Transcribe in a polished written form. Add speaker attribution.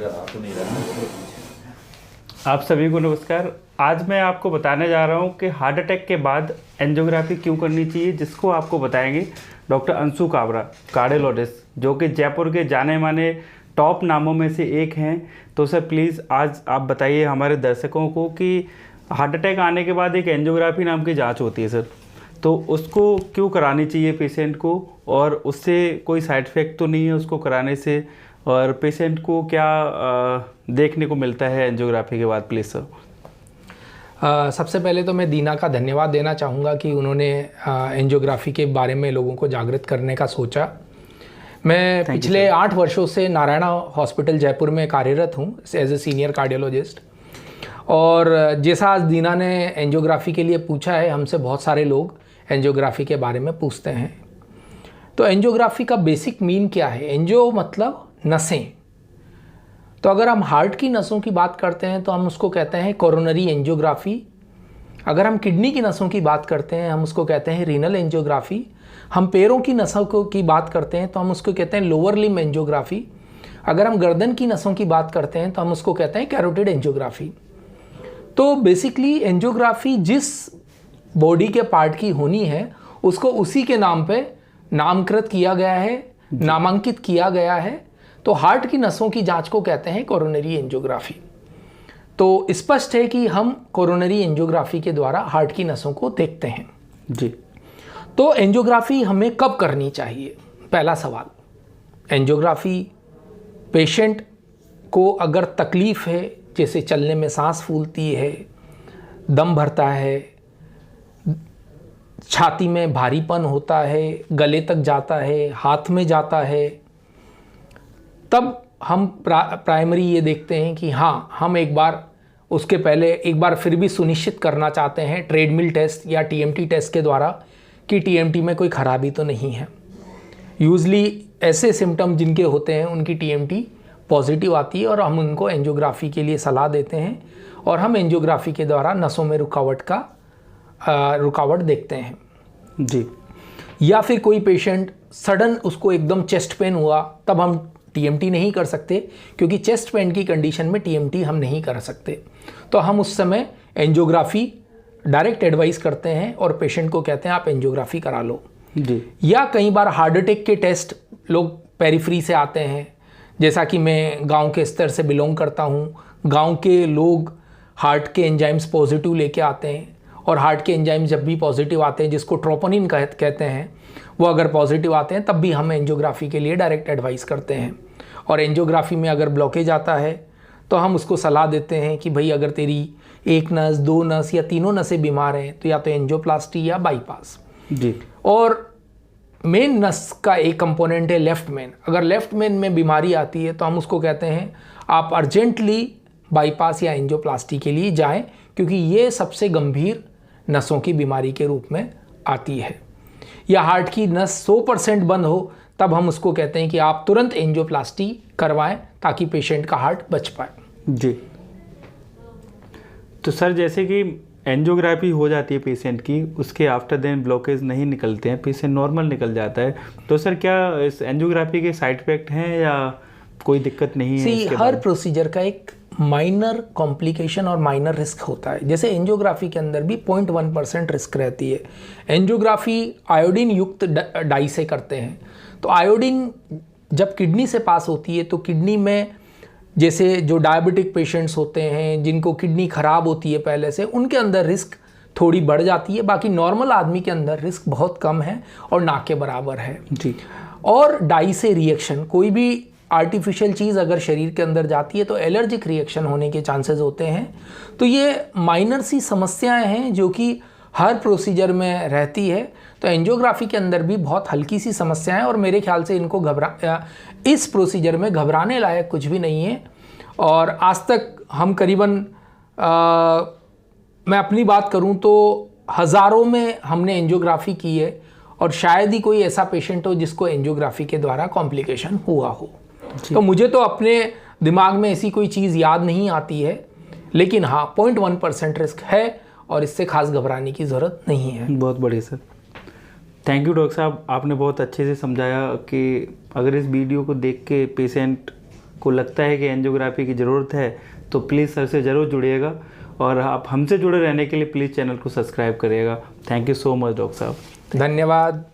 Speaker 1: आप सभी को नमस्कार। आज मैं आपको बताने जा रहा हूं कि हार्ट अटैक के बाद एंजियोग्राफी क्यों करनी चाहिए, जिसको आपको बताएंगे डॉक्टर अंशु काबरा, कार्डियोलॉजिस्ट, जो कि जयपुर के जाने माने टॉप नामों में से एक हैं। तो सर प्लीज़ आज आप बताइए हमारे दर्शकों को कि हार्ट अटैक आने के बाद एक एंजियोग्राफी नाम की जाँच होती है सर, तो उसको क्यों करानी चाहिए पेशेंट को, और उससे कोई साइड इफ़ेक्ट तो नहीं है उसको कराने से, और पेशेंट को क्या देखने को मिलता है एंजियोग्राफी के बाद, प्लीज़ सर।
Speaker 2: सबसे पहले तो मैं दीना का धन्यवाद देना चाहूँगा कि उन्होंने एंजियोग्राफी के बारे में लोगों को जागृत करने का सोचा। मैं पिछले 8 वर्षों से नारायणा हॉस्पिटल जयपुर में कार्यरत हूँ एज ए सीनियर कार्डियोलॉजिस्ट। और जैसा आज दीना ने एंजियोग्राफी के लिए पूछा है, हमसे बहुत सारे लोग एंजियोग्राफी के बारे में पूछते हैं। तो एंजियोग्राफी का बेसिक मीन क्या है? एंजियो मतलब नसें। तो अगर हम हार्ट की नसों की बात करते हैं तो हम उसको कहते हैं कोरोनरी एंजियोग्राफी। अगर हम किडनी की नसों की बात करते हैं हम उसको कहते हैं रीनल एंजियोग्राफी। हम पैरों की नसों की बात करते हैं तो हम उसको कहते हैं लोअर लिम्ब एंजियोग्राफी। अगर हम गर्दन की नसों की बात करते हैं तो हम उसको कहते हैं कैरोटिड एंजियोग्राफी। तो बेसिकली एंजियोग्राफी जिस बॉडी के पार्ट की होनी है उसको उसी के नाम पे नामकृत किया गया है, नामांकित किया गया है। तो हार्ट की नसों की जांच को कहते हैं कोरोनरी एंजियोग्राफी। तो स्पष्ट है कि हम कोरोनरी एंजियोग्राफी के द्वारा हार्ट की नसों को देखते हैं
Speaker 1: जी।
Speaker 2: तो एंजियोग्राफी हमें कब करनी चाहिए? पहला सवाल। एंजियोग्राफी पेशेंट को अगर तकलीफ़ है, जैसे चलने में सांस फूलती है, दम भरता है, छाती में भारीपन होता है, गले तक जाता है, हाथ में जाता है, तब हम प्राइमरी ये देखते हैं कि हाँ, हम एक बार उसके पहले एक बार फिर भी सुनिश्चित करना चाहते हैं ट्रेडमिल टेस्ट या टीएमटी टेस्ट के द्वारा कि टीएमटी में कोई खराबी तो नहीं है। यूजली ऐसे सिम्टम जिनके होते हैं उनकी टीएमटी पॉजिटिव आती है और हम उनको एंजियोग्राफी के लिए सलाह देते हैं और हम एंजियोग्राफी के द्वारा नसों में रुकावट देखते हैं
Speaker 1: जी।
Speaker 2: या फिर कोई पेशेंट सडन उसको एकदम चेस्ट पेन हुआ, तब हम टीएमटी नहीं कर सकते क्योंकि चेस्ट पेन की कंडीशन में टीएमटी हम नहीं कर सकते। तो हम उस समय एंजियोग्राफी डायरेक्ट एडवाइस करते हैं और पेशेंट को कहते हैं आप एंजियोग्राफी करा लो
Speaker 1: जी।
Speaker 2: या कई बार हार्ट अटैक के टेस्ट लोग पेरिफेरी से आते हैं, जैसा कि मैं गांव के स्तर से बिलोंग करता हूं। गांव के लोग हार्ट के एंजाइम्स पॉजिटिव लेके आते हैं और हार्ट के एंजाइम्स जब भी पॉजिटिव आते हैं, जिसको ट्रोपोनिन कहते हैं, वो अगर पॉजिटिव आते हैं तब भी हम एंजियोग्राफी के लिए डायरेक्ट एडवाइस करते हैं। और एंजियोग्राफी में अगर ब्लॉकेज आता है तो हम उसको सलाह देते हैं कि भाई अगर तेरी एक नस, 2 नस या तीनों नसें बीमार हैं तो या तो एंजियोप्लास्टी या बाईपास
Speaker 1: जी।
Speaker 2: और मेन नस का एक कंपोनेंट है लेफ्ट मेन। अगर लेफ्ट मेन में बीमारी आती है तो हम उसको कहते हैं आप अर्जेंटली बाईपास या एंजियोप्लास्टी के लिए जाएं, क्योंकि ये सबसे गंभीर नसों की बीमारी के रूप में आती है। या हार्ट की नस 100% बंद हो तब हम उसको कहते हैं कि आप तुरंत एंजियोप्लास्टी करवाएं ताकि पेशेंट का हार्ट बच पाए
Speaker 1: जी। तो सर जैसे कि एंजियोग्राफी हो जाती है पेशेंट की, उसके आफ्टर देन ब्लॉकेज नहीं निकलते हैं, पेशेंट नॉर्मल निकल जाता है, तो सर क्या इस एंजियोग्राफी के साइड इफेक्ट हैं या कोई दिक्कत नहीं है?
Speaker 2: हर प्रोसीजर का एक माइनर कॉम्प्लिकेशन और माइनर रिस्क होता है। जैसे एंजियोग्राफी के अंदर भी 0.1% रिस्क रहती है। एंजियोग्राफी आयोडीन युक्त डाई से करते हैं। तो आयोडीन जब किडनी से पास होती है तो किडनी में, जैसे जो डायबिटिक पेशेंट्स होते हैं जिनको किडनी खराब होती है पहले से, उनके अंदर रिस्क थोड़ी बढ़ जाती है। बाकी नॉर्मल आदमी के अंदर रिस्क बहुत कम है और ना के बराबर है
Speaker 1: जी।
Speaker 2: और डाई से रिएक्शन, कोई भी आर्टिफिशियल चीज़ अगर शरीर के अंदर जाती है तो एलर्जिक रिएक्शन होने के चांसेस होते हैं। तो ये माइनर सी समस्याएं हैं जो कि हर प्रोसीजर में रहती है। तो एंजियोग्राफी के अंदर भी बहुत हल्की सी समस्याएं और मेरे ख्याल से इनको इस प्रोसीजर में घबराने लायक कुछ भी नहीं है। और आज तक हम करीबन मैं अपनी बात करूं तो हज़ारों में हमने एंजियोग्राफी की है और शायद ही कोई ऐसा पेशेंट हो जिसको एंजियोग्राफी के द्वारा कॉम्प्लिकेशन हुआ हो। तो मुझे तो अपने दिमाग में ऐसी कोई चीज़ याद नहीं आती है, लेकिन हाँ 0.1% रिस्क है और इससे खास घबराने की ज़रूरत नहीं है।
Speaker 1: बहुत बढ़िया सर, थैंक यू डॉक्टर साहब, आपने बहुत अच्छे से समझाया कि अगर इस वीडियो को देख के पेशेंट को लगता है कि एंजियोग्राफी की ज़रूरत है तो प्लीज़ सर से ज़रूर जुड़िएगा, और आप हमसे जुड़े रहने के लिए प्लीज़ चैनल को सब्सक्राइब करिएगा। Thank you so much doctor साहब।
Speaker 2: धन्यवाद।